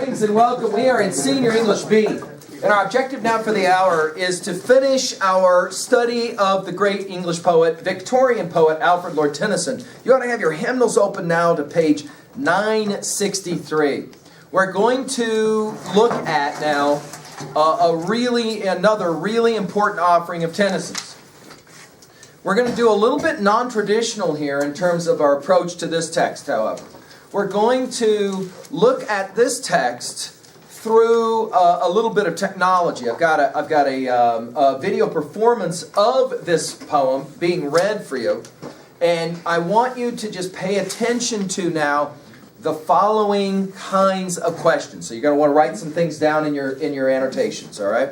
Greetings and welcome. We are in Senior English B. And our objective now for the hour is to finish our study of the great English poet, Victorian poet, Alfred Lord Tennyson. You ought to have your hymnals open now to page 963. We're going to look at now another really important offering of Tennyson's. We're going to do a little bit non-traditional here in terms of our approach to this text, however. We're going to look at this text through a little bit of technology. I've got a video performance of this poem being read for you, and I want you to just pay attention to now the following kinds of questions. So you're going to want to write some things down in your annotations, all right?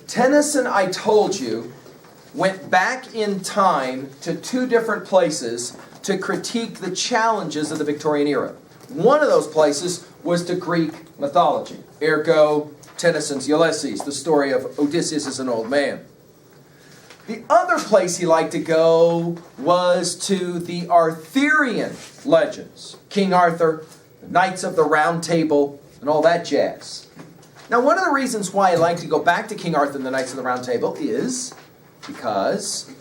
Tennyson, I told you, went back in time to two different places to critique the challenges of the Victorian era. One of those places was to Greek mythology, ergo Tennyson's Ulysses, the story of Odysseus as an old man. The other place he liked to go was to the Arthurian legends, King Arthur, the Knights of the Round Table, and all that jazz. Now, one of the reasons why I like to go back to King Arthur and the Knights of the Round Table is because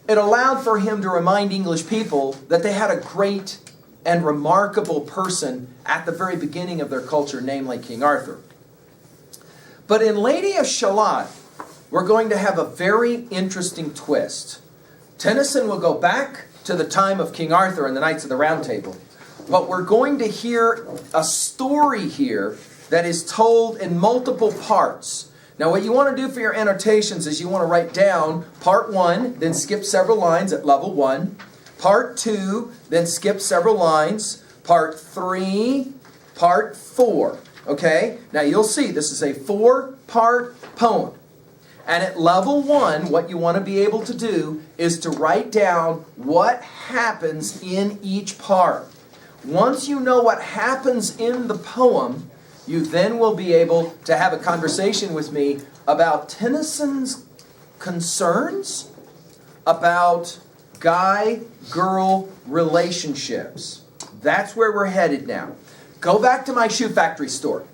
it allowed for him to remind English people that they had a great and remarkable person at the very beginning of their culture, namely King Arthur. But in Lady of Shalott, we're going to have a very interesting twist. Tennyson will go back to the time of King Arthur and the Knights of the Round Table, but we're going to hear a story here that is told in multiple parts. Now, what you want to do for your annotations is you want to write down part 1, then skip several lines at level 1. Part 2, then skip several lines. Part 3, part 4. Okay? Now, you'll see this is a 4-part poem. And at level 1, what you want to be able to do is to write down what happens in each part. Once you know what happens in the poem, you then will be able to have a conversation with me about Tennyson's concerns about guy-girl relationships. That's where we're headed now. Go back to my shoe factory story.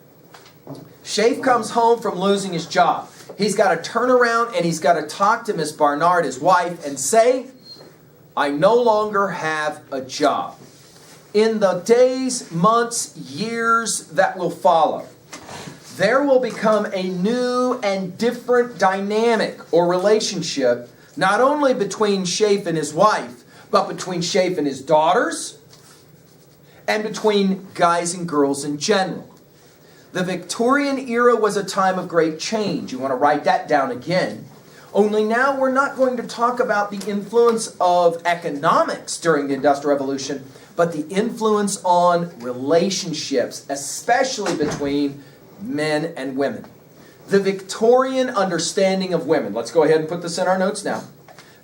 Shafe comes home from losing his job. He's got to turn around and he's got to talk to Miss Barnard, his wife, and say, I no longer have a job. In the days, months, years that will follow, there will become a new and different dynamic or relationship, not only between Shafe and his wife, but between Shafe and his daughters, and between guys and girls in general. The Victorian era was a time of great change. You want to write that down again. Only now we're not going to talk about the influence of economics during the Industrial Revolution, but the influence on relationships, especially between men and women. The Victorian understanding of women. Let's go ahead and put this in our notes now.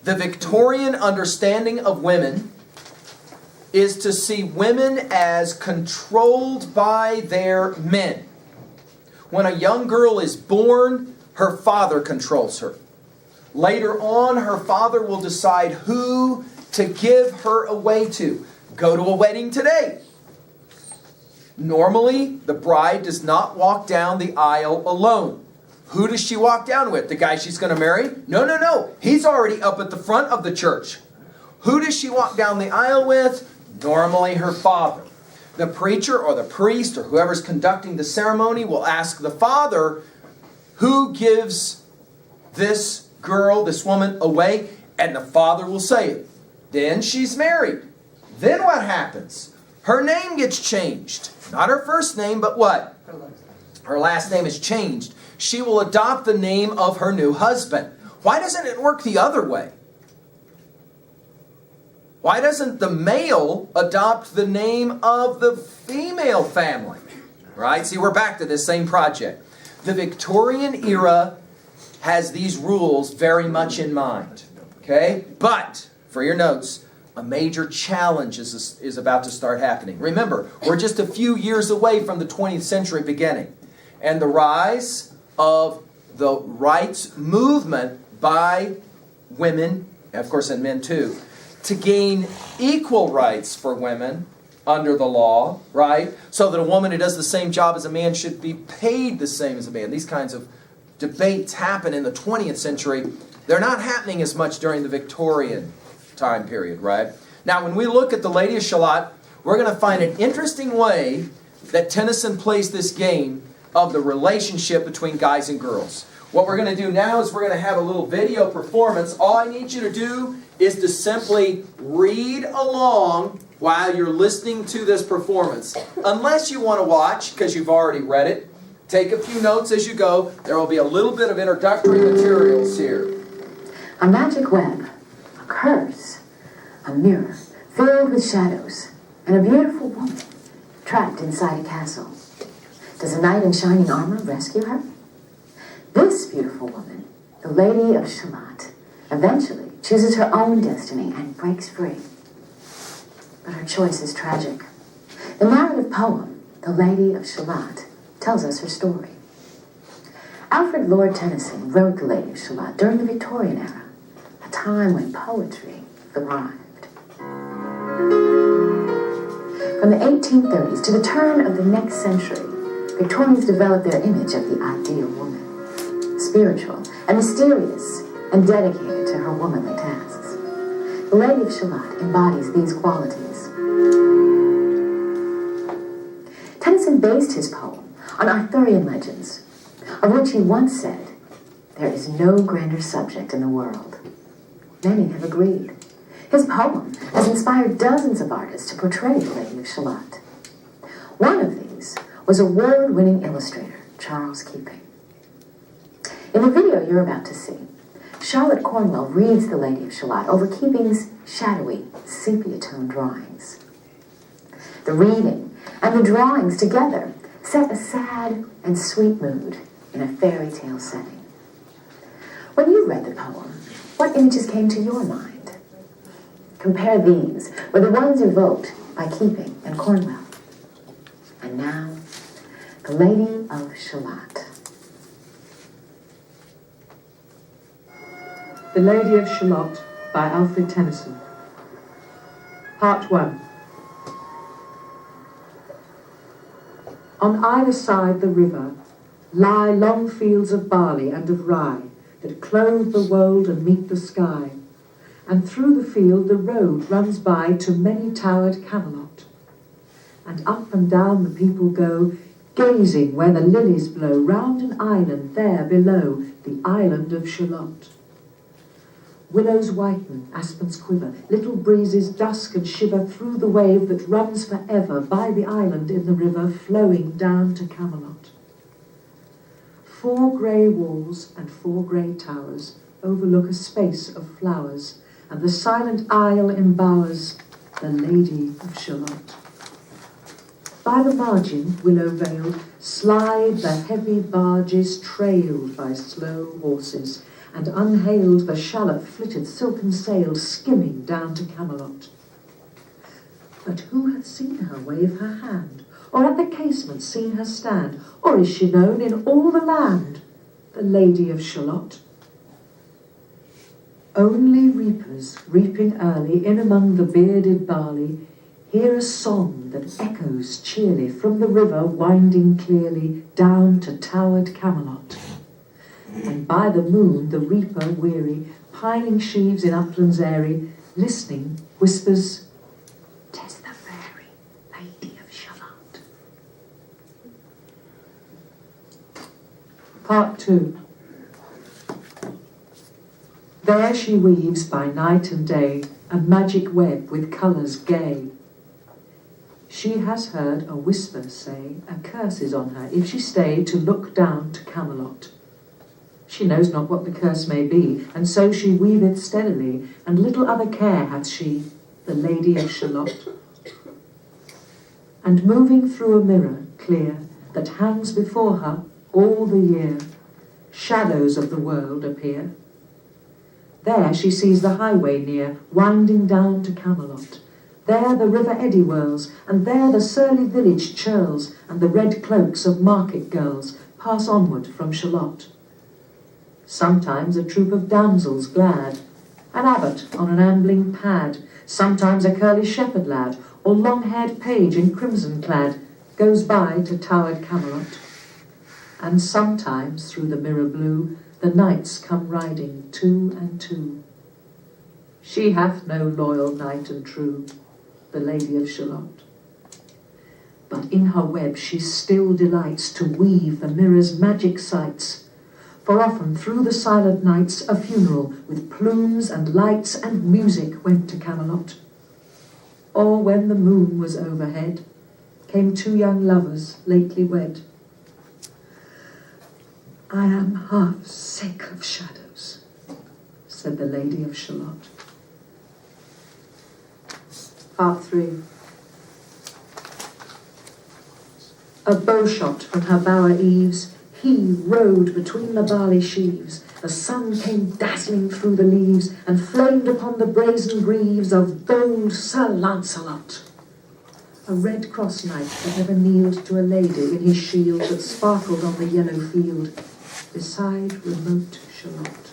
The Victorian understanding of women is to see women as controlled by their men. When a young girl is born, her father controls her. Later on, her father will decide who to give her away to. Go to a wedding today. Normally, the bride does not walk down the aisle alone. Who does she walk down with? The guy she's going to marry? No. He's already up at the front of the church. Who does she walk down the aisle with? Normally her father. The preacher or the priest or whoever's conducting the ceremony will ask the father, who gives this girl, this woman, away? And the father will say it. Then she's married. Then what happens? Her name gets changed. Not her first name, but what? Her last name is changed. She will adopt the name of her new husband. Why doesn't it work the other way? Why doesn't the male adopt the name of the female family? Right? See, we're back to this same project. The Victorian era has these rules very much in mind. Okay? But, for your notes, a major challenge is about to start happening. Remember, we're just a few years away from the 20th century beginning. And the rise of the rights movement by women, of course, and men too, to gain equal rights for women under the law, right? So that a woman who does the same job as a man should be paid the same as a man. These kinds of debates happen in the 20th century. They're not happening as much during the Victorian time period, right? Now, when we look at the Lady of Shalott, we're going to find an interesting way that Tennyson plays this game of the relationship between guys and girls. What we're going to do now is we're going to have a little video performance. All I need you to do is to simply read along while you're listening to this performance. Unless you want to watch, because you've already read it, take a few notes as you go. There will be a little bit of introductory materials here. A magic web, a curse, a mirror filled with shadows, and a beautiful woman trapped inside a castle. Does a knight in shining armor rescue her? This beautiful woman, the Lady of Shalott, eventually chooses her own destiny and breaks free. But her choice is tragic. The narrative poem, The Lady of Shalott, tells us her story. Alfred Lord Tennyson wrote The Lady of Shalott during the Victorian era, a time when poetry thrived. From the 1830s to the turn of the next century, Victorians developed their image of the ideal woman, spiritual and mysterious and dedicated to her womanly tasks. The Lady of Shalott embodies these qualities. Tennyson based his poem on Arthurian legends, of which he once said, "There is no grander subject in the world." Many have agreed. His poem has inspired dozens of artists to portray the Lady of Shalott. One of these was award-winning illustrator Charles Keeping. In the video you're about to see, Charlotte Cornwell reads The Lady of Shalott over Keeping's shadowy, sepia-toned drawings. The reading and the drawings together set a sad and sweet mood in a fairy tale setting. When you read the poem, what images came to your mind? Compare these with the ones evoked by Keeping and Cornwell. And now, The Lady of Shalott. The Lady of Shalott by Alfred Tennyson. Part 1. On either side the river lie long fields of barley and of rye that clothe the wold and meet the sky, and through the field the road runs by to many-towered Camelot. And up and down the people go, gazing where the lilies blow round an island there below, the island of Shalott. Willows whiten, aspens quiver, little breezes dusk and shiver through the wave that runs forever by the island in the river, flowing down to Camelot. 4 grey walls and 4 grey towers overlook a space of flowers, and the silent isle embowers the Lady of Shalott. By the margin, willow veiled, slide the heavy barges trailed by slow horses, and unhailed the shallop flitted silken sailed, skimming down to Camelot. But who hath seen her wave her hand, or at the casement seen her stand, or is she known in all the land, the Lady of Shalott? Only reapers, reaping early, in among the bearded barley, hear a song that echoes cheerly from the river winding clearly down to towered Camelot. And by the moon the reaper weary, piling sheaves in uplands airy, listening, whispers, "'Tis the fairy Lady of Shalott." Part 2. There she weaves by night and day a magic web with colours gay. She has heard a whisper say a curse is on her if she stay to look down to Camelot. She knows not what the curse may be, and so she weaveth steadily, and little other care hath she, the Lady of Shalott. And moving through a mirror clear that hangs before her all the year, shadows of the world appear. There she sees the highway near, winding down to Camelot. There the river eddy whirls, and there the surly village churls, and the red cloaks of market girls pass onward from Shalott. Sometimes a troop of damsels glad, an abbot on an ambling pad, sometimes a curly shepherd lad, or long-haired page in crimson clad goes by to towered Camelot. And sometimes through the mirror blue the knights come riding two and two. She hath no loyal knight and true, the Lady of Shalott. But in her web she still delights to weave the mirror's magic sights. For often through the silent nights a funeral with plumes and lights and music went to Camelot. Or when the moon was overhead, came two young lovers lately wed. I am half sick of shadows, said the Lady of Shalott. Part 3. A bowshot from her bower eaves, he rode between the barley sheaves. The sun came dazzling through the leaves, and flamed upon the brazen greaves of bold Sir Lancelot. A red cross knight that ever kneeled to a lady in his shield that sparkled on the yellow field, beside remote Shalott.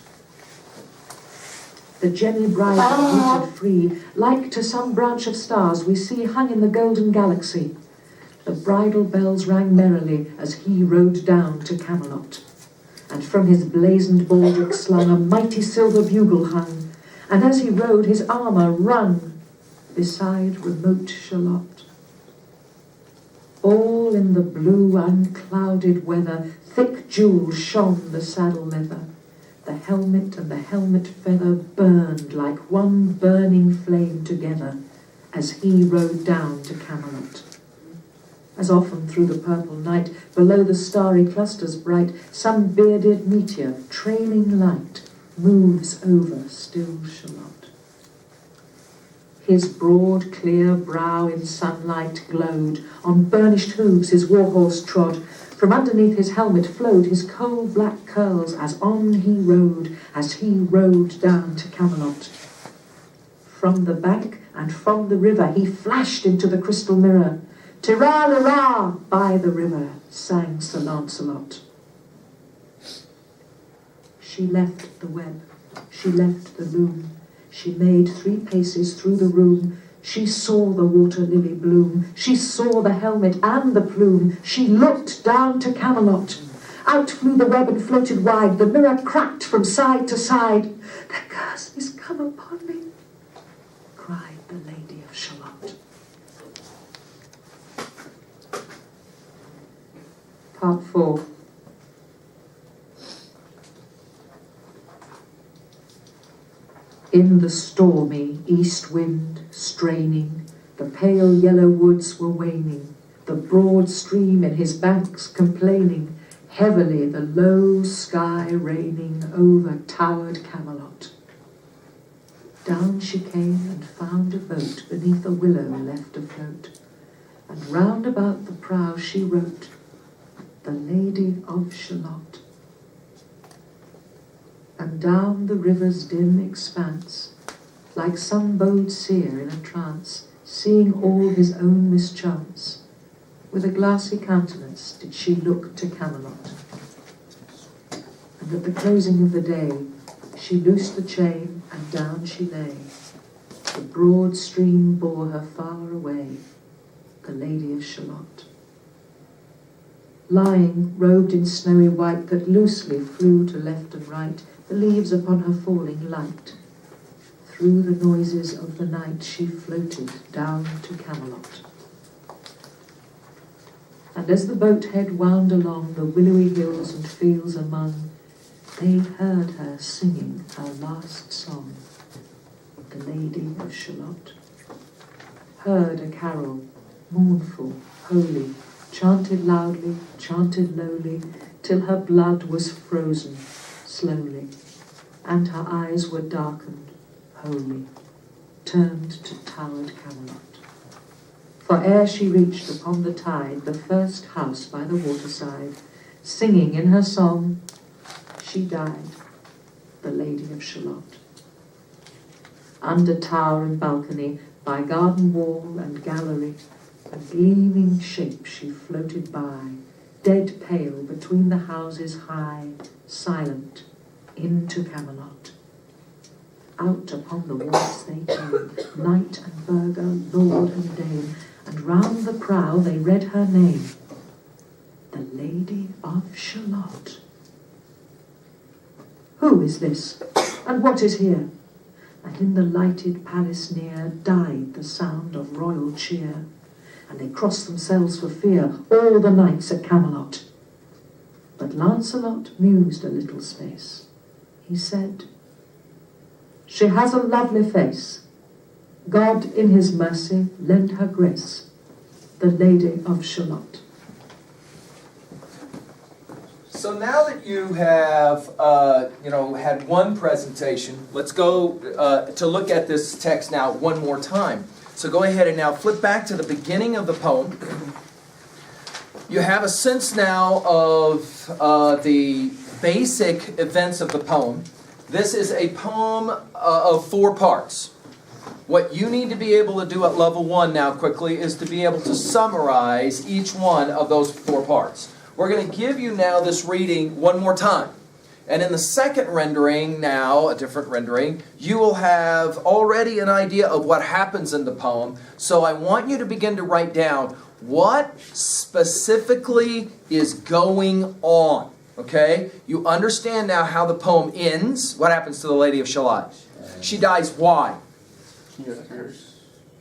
The gemmy bride rooted free, like to some branch of stars we see hung in the golden galaxy. The bridal bells rang merrily as he rode down to Camelot, and from his blazoned baldric slung a mighty silver bugle hung, and as he rode his armour rung beside remote Shalott. All in the blue unclouded weather, thick jewels shone the saddle leather. The helmet and the helmet feather burned like one burning flame together as he rode down to Camelot. As often through the purple night, below the starry clusters bright, some bearded meteor, trailing light, moves over still Shalott. His broad, clear brow in sunlight glowed, on burnished hooves his warhorse trod, from underneath his helmet flowed his coal-black curls as on he rode down to Camelot. From the bank and from the river he flashed into the crystal mirror. Tira-lira, by the river, sang Sir Lancelot. She left the web, she left the loom, she made 3 paces through the room. She saw the water lily bloom, she saw the helmet and the plume. She looked down to Camelot. Out flew the web and floated wide, the mirror cracked from side to side. The curse is come upon me, cried the Lady of Shalott. Part 4. In the stormy east wind straining, the pale yellow woods were waning, the broad stream in his banks complaining, heavily the low sky raining over towered Camelot. Down she came and found a boat beneath a willow left afloat, and round about the prow she wrote, the Lady of Shalott. And down the river's dim expanse, like some bold seer in a trance, seeing all his own mischance, with a glassy countenance did she look to Camelot. And at the closing of the day, she loosed the chain, and down she lay. The broad stream bore her far away, the Lady of Shalott. Lying, robed in snowy white that loosely flew to left and right, the leaves upon her falling light. Through the noises of the night she floated down to Camelot. And as the boat head wound along the willowy hills and fields among, they heard her singing her last song, the Lady of Shalott. Heard a carol, mournful, holy, chanted loudly, chanted lowly, till her blood was frozen slowly, and her eyes were darkened, wholly, turned to towered Camelot. For ere she reached upon the tide the first house by the waterside, singing in her song, she died, the Lady of Shalott. Under tower and balcony, by garden wall and gallery, a gleaming shape she floated by, dead pale between the houses high, silent, into Camelot. out upon the walks they came, knight and burgher, lord and dame, and round the prow they read her name, the Lady of Shalott. Who is this, and what is here? And in the lighted palace near died the sound of royal cheer, and they crossed themselves for fear, all the knights at Camelot. But Lancelot mused a little space. He said, "She has a lovely face. God in his mercy lend her grace, the Lady of Shalott." So now that you have, had one presentation, let's go to look at this text now one more time. So go ahead and now flip back to the beginning of the poem. You have a sense now of the basic events of the poem. This is a poem of 4 parts. What you need to be able to do at level 1 now quickly is to be able to summarize each one of those 4 parts. We're going to give you now this reading one more time. And in the second rendering now, a different rendering, you will have already an idea of what happens in the poem. So I want you to begin to write down what specifically is going on. Okay? You understand now how the poem ends. What happens to the Lady of Shalott? She dies why?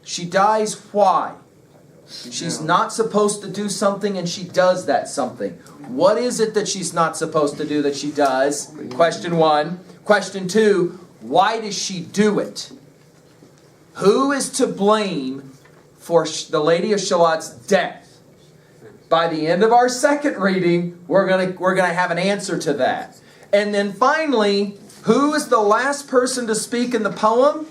She dies why? She's not supposed to do something and she does that something. What is it that she's not supposed to do that she does? Question 1. Question 2, why does she do it? Who is to blame for the Lady of Shalott's death? By the end of our second reading, we're gonna have an answer to that. And then finally, who is the last person to speak in the poem?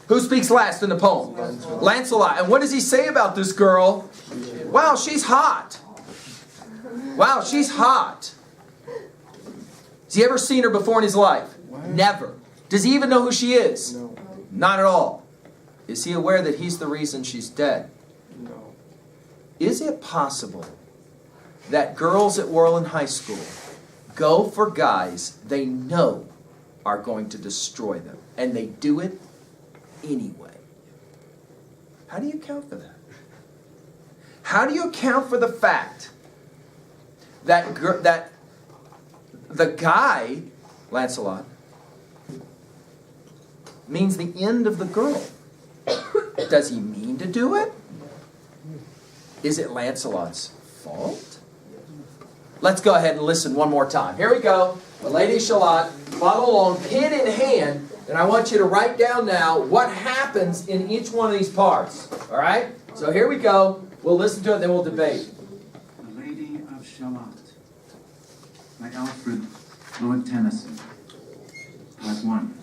Who speaks last in the poem? Lancelot. And what does he say about this girl? Wow, she's hot. Wow, she's hot. Has he ever seen her before in his life? Never. Does he even know who she is? No. Not at all. Is he aware that he's the reason she's dead? No. Is it possible that girls at Worland High School go for guys they know are going to destroy them, and they do it anyway? How do you account for that? How do you account for the fact that the guy, Lancelot, means the end of the girl? Does he mean to do it? Is it Lancelot's fault? Let's go ahead and listen one more time. Here we go. The Lady Shalott, follow along, pen in hand, and I want you to write down now what happens in each one of these parts. All right? So here we go. We'll listen to it, then we'll debate. The Lady of Shalott by Alfred Lord Tennyson. Part 1.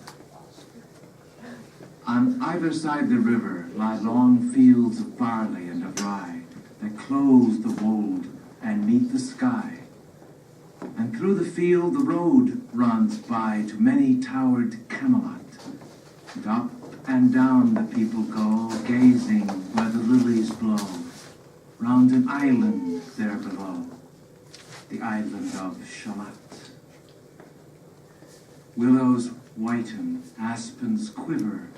On either side the river lie long fields of barley and of rye that close the wold and meet the sky. And through the field the road runs by to many towered Camelot. And up and down the people go, gazing where the lilies blow, round an island there below, the island of Shalott. Willows whiten, aspens quiver,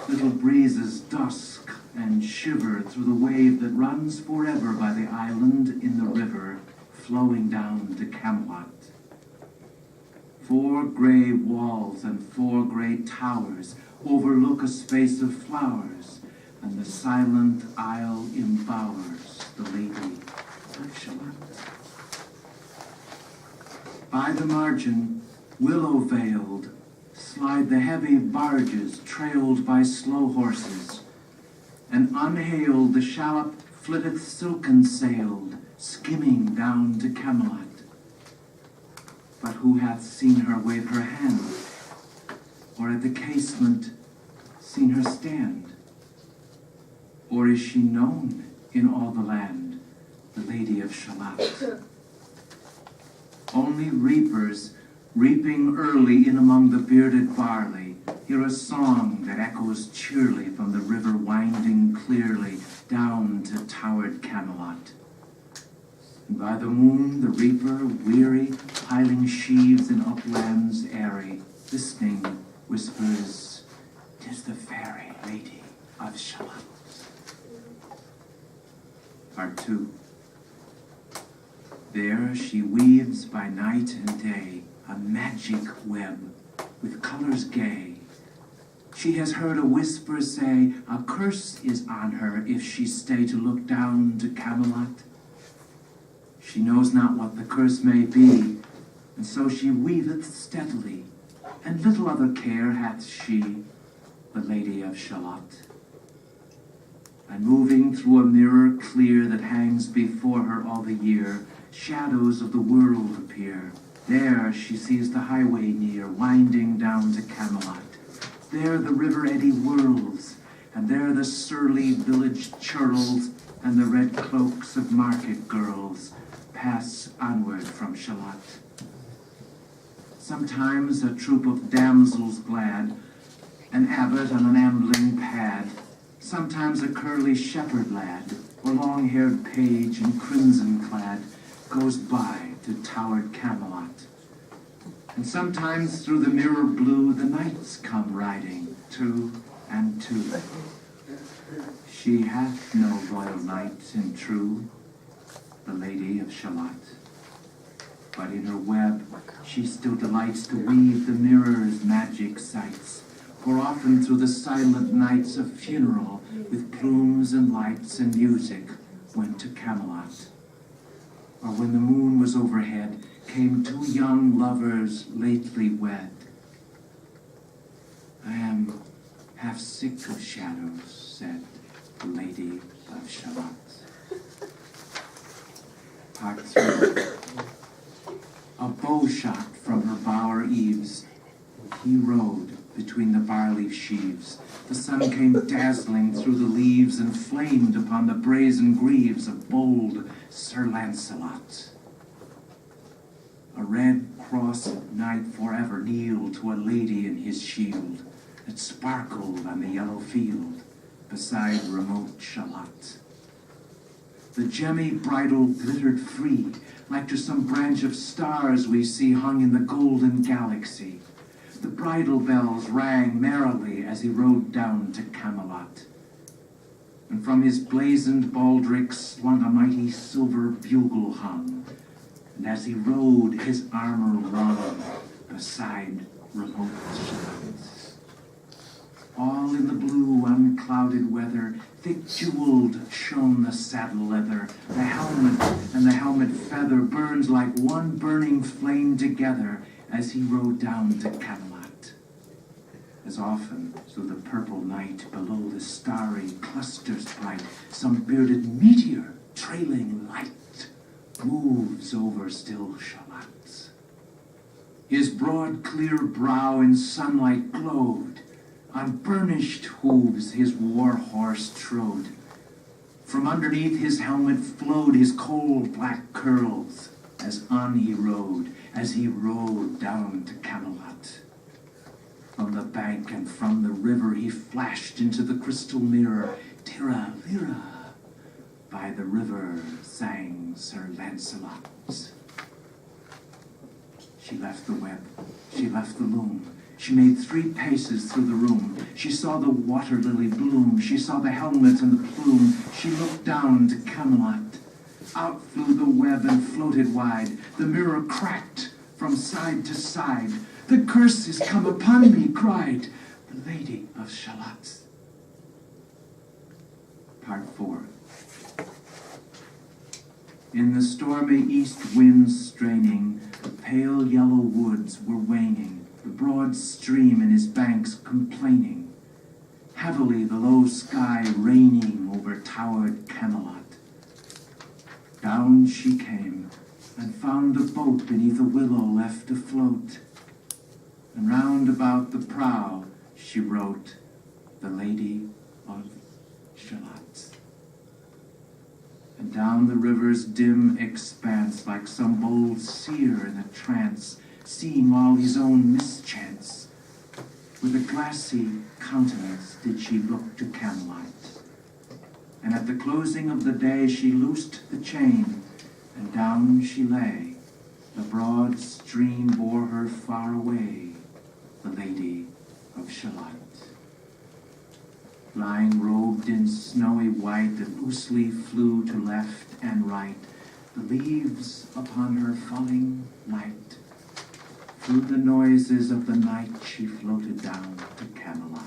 little breezes dusk and shiver through the wave that runs forever by the island in the river, flowing down to Camelot. 4 grey walls and 4 grey towers overlook a space of flowers, and the silent isle embowers the Lady of Shalott. By the margin, willow-veiled, slide the heavy barges trailed by slow horses, and unhailed the shallop flitteth silken-sailed, skimming down to Camelot. But who hath seen her wave her hand, or at the casement seen her stand? Or is she known in all the land, the Lady of Shalott? Only reapers, reaping early in among the bearded barley, hear a song that echoes cheerly from the river winding clearly down to towered Camelot. And by the moon the reaper, weary, piling sheaves in uplands airy, listening whispers, "'Tis the fairy lady of Shalott." Part 2. There she weaves by night and day a magic web with colors gay. She has heard a whisper say, a curse is on her if she stay to look down to Camelot. She knows not what the curse may be, and so she weaveth steadily, and little other care hath she, the Lady of Shalott. And moving through a mirror clear that hangs before her all the year, shadows of the world appear. There she sees the highway near, winding down to Camelot. There the river eddy whirls, and there the surly village churls, and the red cloaks of market girls pass onward from Shalott. Sometimes a troop of damsels glad, an abbot on an ambling pad, sometimes a curly shepherd lad, or long-haired page in crimson clad, goes by to towered Camelot. And sometimes through the mirror blue the knights come riding, two and two. She hath no royal knight in true, the Lady of Shalott. But in her web she still delights to weave the mirror's magic sights, for often through the silent nights of funeral, with plumes and lights and music, went to Camelot. Or when the moon was overhead, came two young lovers lately wed. I am half sick of shadows, said the Lady of Shalott. Part 3. A bow shot from her bower eaves, he rode between the barley sheaves. The sun came dazzling through the leaves and flamed upon the brazen greaves of bold Sir Lancelot. A red-crossed knight forever kneeled to a lady in his shield that sparkled on the yellow field beside remote Shalott. The gemmy bridle glittered free, like to some branch of stars we see hung in the golden galaxy. The bridle bells rang merrily as he rode down to Camelot. And from his blazoned baldric swung a mighty silver bugle hung, and as he rode his armor rung beside remote Shalott. All in the blue unclouded weather, thick jeweled shone the saddle leather. The helmet and the helmet feather burned like one burning flame together as he rode down to Camelot. As often through the purple night, below the starry clusters bright, some bearded meteor trailing light moves over still Shalott. His broad clear brow in sunlight glowed, on burnished hooves his war horse trode. From underneath his helmet flowed his coal black curls, as on he rode down to Camelot. From the bank and from the river he flashed into the crystal mirror. Tira, lira, by the river sang Sir Lancelot. She left the web, she left the loom. She made 3 paces through the room. She saw the water lily bloom. She saw the helmet and the plume. She looked down to Camelot. Out flew the web and floated wide. The mirror cracked from side to side. The curse is come upon me, cried the Lady of Shalott. Part 4. In the stormy east winds straining, the pale yellow woods were waning, the broad stream in his banks complaining, heavily the low sky raining over towered Camelot. Down she came, and found the boat beneath a willow left afloat, and round about the prow she wrote, the Lady of Shalott. And down the river's dim expanse, like some bold seer in a trance, seeing all his own mischance, with a glassy countenance did she look to Camelot. And at the closing of the day she loosed the chain, and down she lay. The broad stream bore her far away, the Lady of Shalott. Lying robed in snowy white, that loosely flew to left and right, the leaves upon her falling light. Through the noises of the night she floated down to Camelot.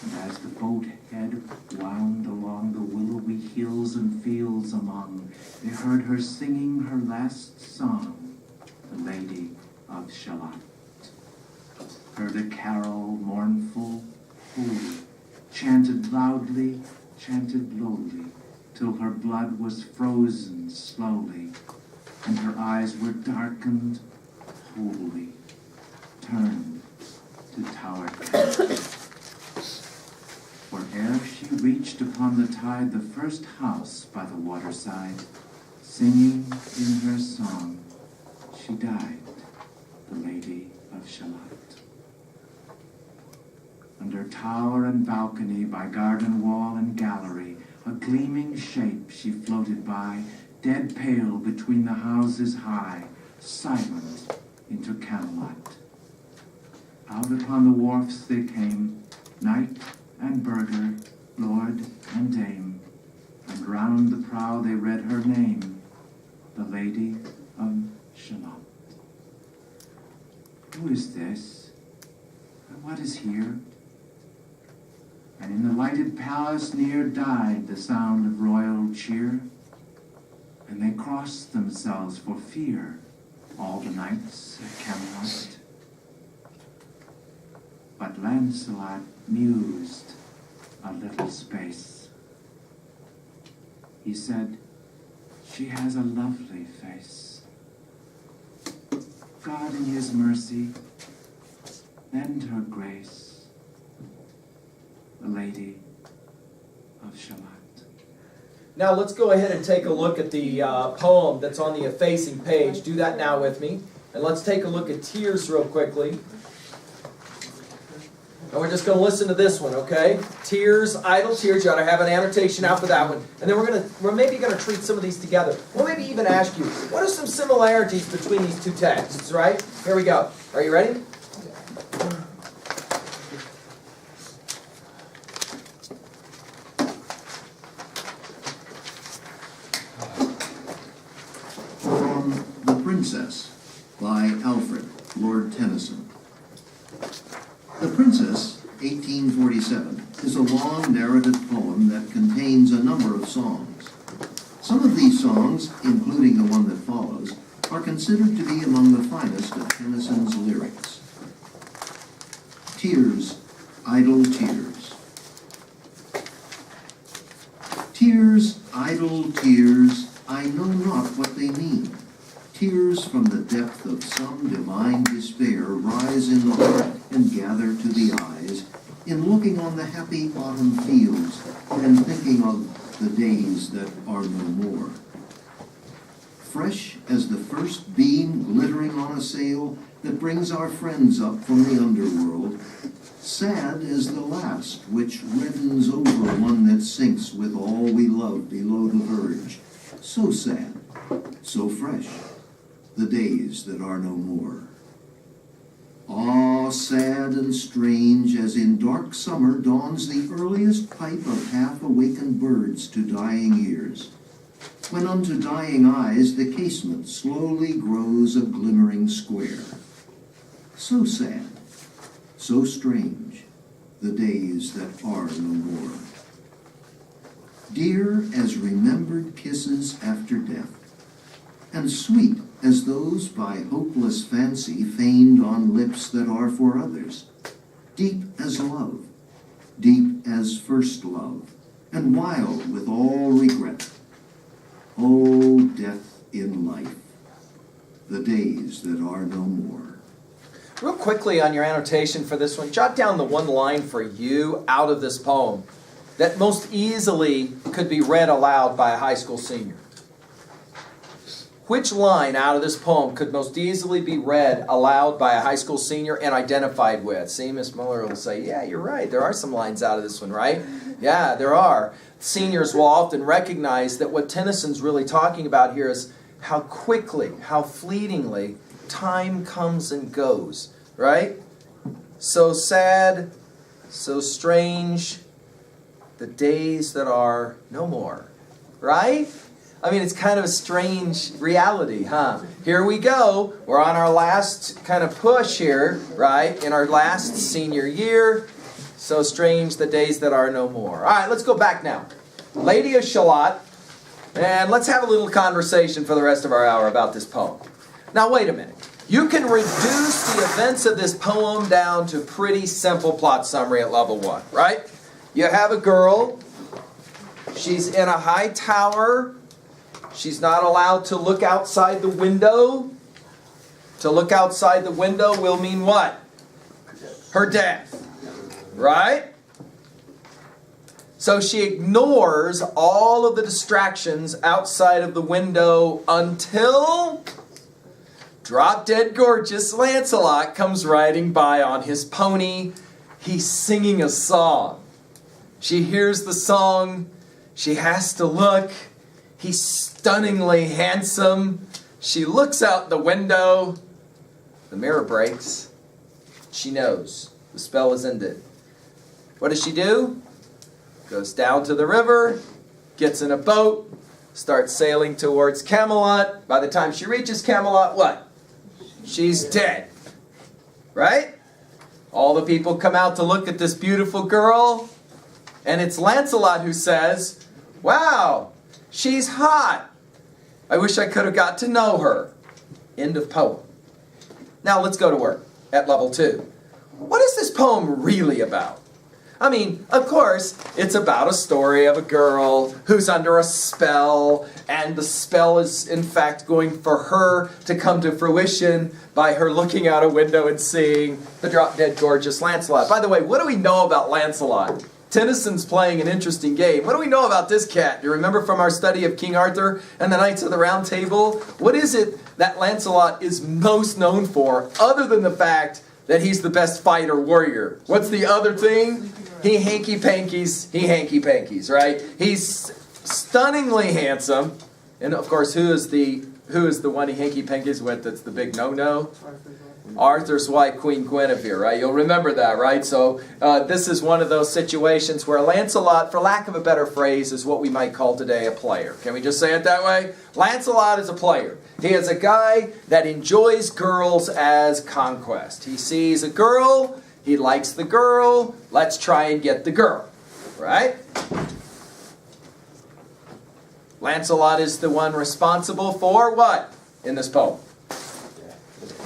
And as the boat head wound along the willowy hills and fields among, they heard her singing her last song, the Lady of Shalott. Heard a carol mournful, holy, chanted loudly, chanted lowly, till her blood was frozen slowly, and her eyes were darkened wholly, turned to towered castle. For ere she reached upon the tide the first house by the waterside, singing in her song, she died, the Lady of Shalott. Under tower and balcony, by garden wall and gallery, a gleaming shape she floated by, dead pale between the houses high, silent into Camelot. Out upon the wharfs they came, knight and burgher, lord and dame, and round the prow they read her name, the Lady of Shalott. Who is this? And what is here? And in the lighted palace near died the sound of royal cheer, and they crossed themselves for fear, all the knights at Camelot. But Lancelot mused a little space. He said, she has a lovely face. God in his mercy, lend her grace, the Lady of Shalott. Now let's go ahead and take a look at the poem that's on the effacing page. Do that now with me. And let's take a look at Tears real quickly. And we're just going to listen to this one, okay? Tears, idle tears. You ought to have an annotation out for that one. And then we're maybe going to treat some of these together. We'll maybe even ask you, what are some similarities between these two texts, right? Here we go. Are you ready? From The Princess by Alfred, Lord Tennyson. The Princess, 1847, is a long narrative poem that contains a number of songs. Some of these songs, including the one that follows, are considered to be among the finest of Tennyson's lyrics. Tears, idle tears. Tears, idle tears, I know not what they mean. Tears from the depth of some divine despair rise in the heart and gather to the eyes, in looking on the happy autumn fields and thinking of the days that are no more. Fresh as the first beam glittering on a sail that brings our friends up from the underworld, sad as the last which reddens over one that sinks with all we love below the verge. So sad, so fresh, the days that are no more. Ah, sad and strange as in dark summer dawns the earliest pipe of half-awakened birds to dying ears, when unto dying eyes the casement slowly grows a glimmering square. So sad, so strange, the days that are no more. Dear as remembered kisses after death, and sweet as those by hopeless fancy feigned on lips that are for others, deep as love, deep as first love, and wild with all regret. O death in life, the days that are no more. Real quickly on your annotation for this one, jot down the one line for you out of this poem that most easily could be read aloud by a high school senior. Which line out of this poem could most easily be read aloud by a high school senior and identified with? See, Miss Muller will say, yeah, you're right. There are some lines out of this one, right? Yeah, there are. Seniors will often recognize that what Tennyson's really talking about here is how quickly, how fleetingly time comes and goes, right? So sad, so strange, the days that are no more. Right? I mean, it's kind of a strange reality, huh? Here we go. We're on our last kind of push here, right? In our last senior year. So strange, the days that are no more. All right, let's go back now. Lady of Shalott. And let's have a little conversation for the rest of our hour about this poem. Now, wait a minute. You can reduce the events of this poem down to pretty simple plot summary at level 1, right? You have a girl. She's in a high tower. She's not allowed to look outside the window. To look outside the window will mean what? Her death. Right? So she ignores all of the distractions outside of the window until drop-dead gorgeous Lancelot comes riding by on his pony. He's singing a song. She hears the song. She has to look. He's stunningly handsome. She looks out the window. The mirror breaks. She knows the spell is ended. What does she do? Goes down to the river, gets in a boat, starts sailing towards Camelot. By the time she reaches Camelot, what? She's dead. Right? All the people come out to look at this beautiful girl, and it's Lancelot who says, "Wow, she's hot. I wish I could have got to know her." End of poem. Now let's go to work at level 2. What is this poem really about? I mean, of course, it's about a story of a girl who's under a spell, and the spell is, in fact, going for her to come to fruition by her looking out a window and seeing the drop-dead gorgeous Lancelot. By the way, what do we know about Lancelot? Tennyson's playing an interesting game. What do we know about this cat? Do you remember from our study of King Arthur and the Knights of the Round Table? What is it that Lancelot is most known for, other than the fact that he's the best fighter warrior? What's the other thing? He hanky-pankies, right? He's stunningly handsome. And of course, who is the one he hanky-pankies with that's the big no-no? Arthur's wife, Queen Guinevere, right? You'll remember that, right? So this is one of those situations where Lancelot, for lack of a better phrase, is what we might call today a player. Can we just say it that way? Lancelot is a player. He is a guy that enjoys girls as conquest. He sees a girl, he likes the girl, let's try and get the girl, right? Lancelot is the one responsible for what in this poem?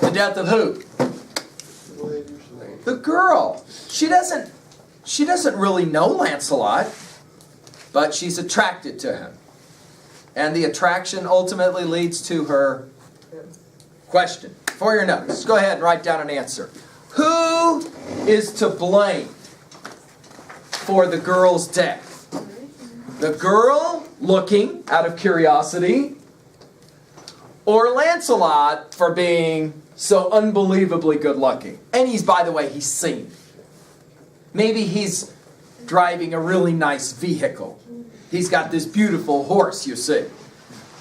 The death of who? The girl. She doesn't really know Lancelot, but she's attracted to him. And the attraction ultimately leads to her question. For your notes, go ahead and write down an answer. Who is to blame for the girl's death? The girl looking out of curiosity, or Lancelot for being so unbelievably good looking? And he's, by the way, he's seen. Maybe he's driving a really nice vehicle. He's got this beautiful horse, you see.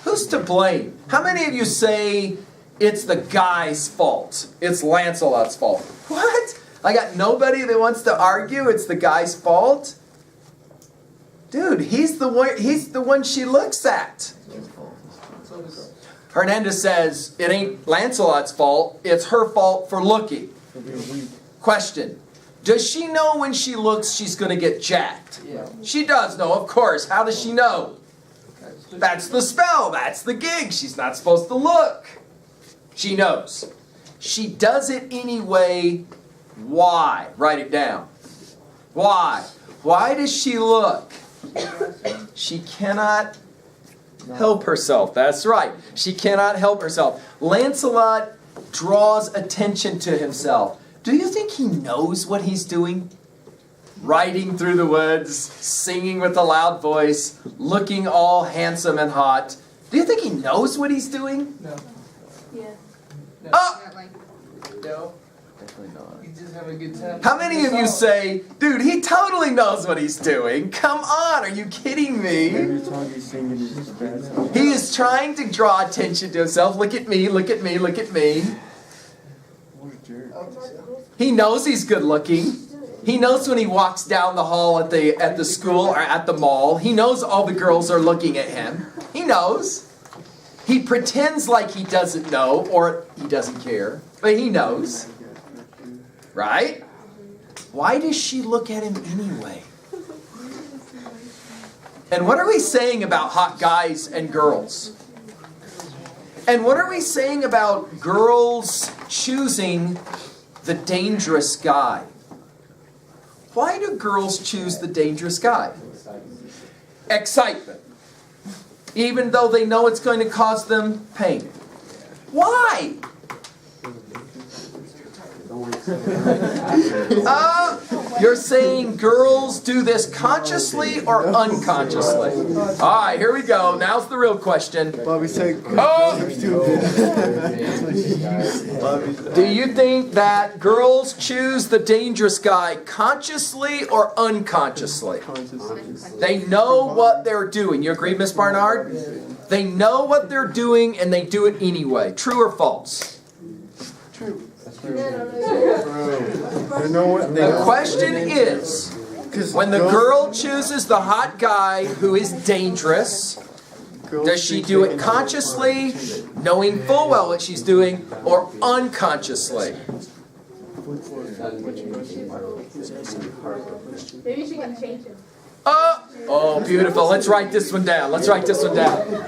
Who's to blame? How many of you say it's the guy's fault? It's Lancelot's fault. What? I got nobody that wants to argue it's the guy's fault? Dude, he's the one she looks at. Hernandez says it ain't Lancelot's fault, it's her fault for looking. Question. Does she know when she looks she's going to get jacked? Yeah. She does know, of course. How does she know? That's the spell. That's the gig. She's not supposed to look. She knows. She does it anyway. Why? Write it down. Why? Why does she look? She cannot help herself. That's right. She cannot help herself. Lancelot draws attention to himself. Do you think he knows what he's doing? Riding through the woods, singing with a loud voice, looking all handsome and hot. Do you think he knows what he's doing? No. Yeah. No. Oh! No. Definitely not. He's just having a good time. How many of you say, dude, he totally knows what he's doing? Come on, are you kidding me? Every song he's singing is just a bad song. He is trying to draw attention to himself. Look at me, look at me, look at me. What a jerk. He knows he's good looking. He knows when he walks down the hall at the school or at the mall. He knows all the girls are looking at him. He knows. He pretends like he doesn't know or he doesn't care, but he knows. Right? Why does she look at him anyway? And what are we saying about hot guys and girls? And what are we saying about girls choosing the dangerous guy? Why do girls choose the dangerous guy? Excitement. Even though they know it's going to cause them pain. Why? You're saying girls do this consciously or unconsciously? All right, here we go. Now's the real question. Bobby said, Do you think that girls choose the dangerous guy consciously or unconsciously? They know what they're doing. You agree, Miss Barnard? They know what they're doing and they do it anyway. True or false? True. The question is, when the girl chooses the hot guy who is dangerous, does she do it consciously, knowing full well what she's doing, or unconsciously? Maybe she can change it. Oh, beautiful. Let's write this one down.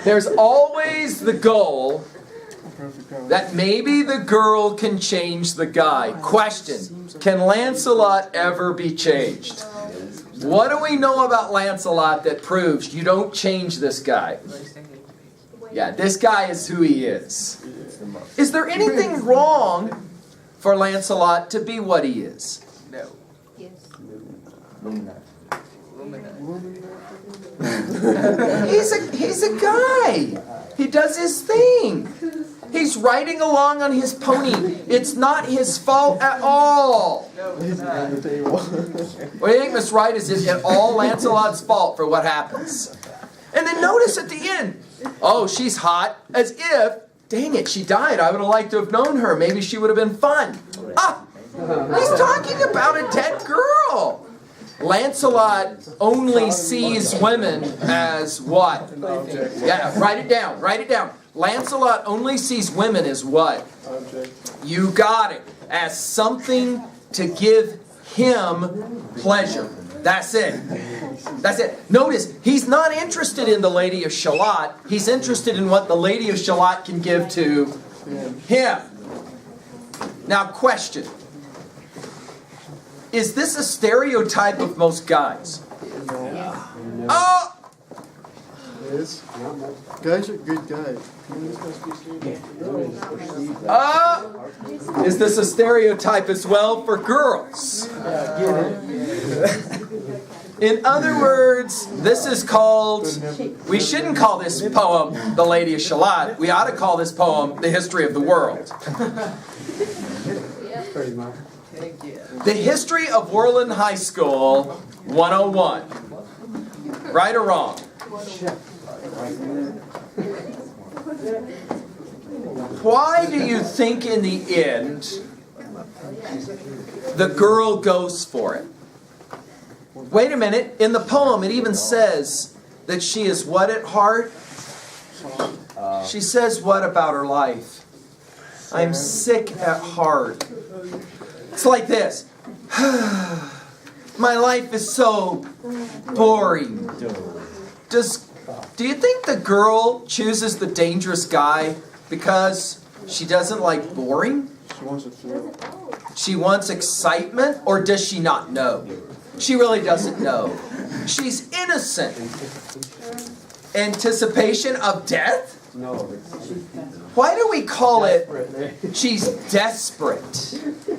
There's always the goal that maybe the girl can change the guy. Question, can Lancelot ever be changed? What do we know about Lancelot that proves you don't change this guy? Yeah, this guy is who he is. Is there anything wrong for Lancelot to be what he is? No. Yes. He's a guy. He does his thing. He's riding along on his pony. It's not his fault at all. What do you think, Miss Wright? Is it at all Lancelot's fault for what happens? And then notice at the end, oh, she's hot, as if, dang it, she died. I would have liked to have known her. Maybe she would have been fun. He's talking about a dead girl. Lancelot only sees women as what? Yeah, write it down. Lancelot only sees women as what? You got it. As something to give him pleasure. That's it. Notice, he's not interested in the Lady of Shalott. He's interested in what the Lady of Shalott can give to him. Now, question. Is this a stereotype of most guys? Oh! Yes. Guys are good guys. Is this a stereotype as well for girls? In other words, this is called, we shouldn't call this poem The Lady of Shalott. We ought to call this poem The History of the World. The History of Worland High School 101. Right or wrong? Why do you think in the end the girl goes for it? Wait a minute. In the poem it even says that she is what at heart? She says what about her life? I'm sick at heart. It's like this. My life is so boring. Do you think the girl chooses the dangerous guy because she doesn't like boring? She wants a thrill. She wants excitement, or does she not know? She really doesn't know. She's innocent. Anticipation of death? No. Why do we call it she's desperate?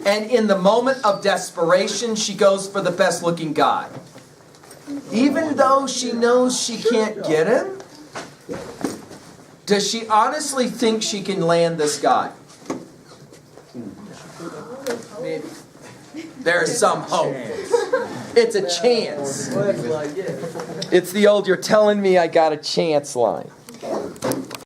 And in the moment of desperation, she goes for the best looking guy. Even though she knows she can't get him? Does she honestly think she can land this guy? Maybe. There's some hope. It's a chance. It's the old "you're telling me I got a chance" line.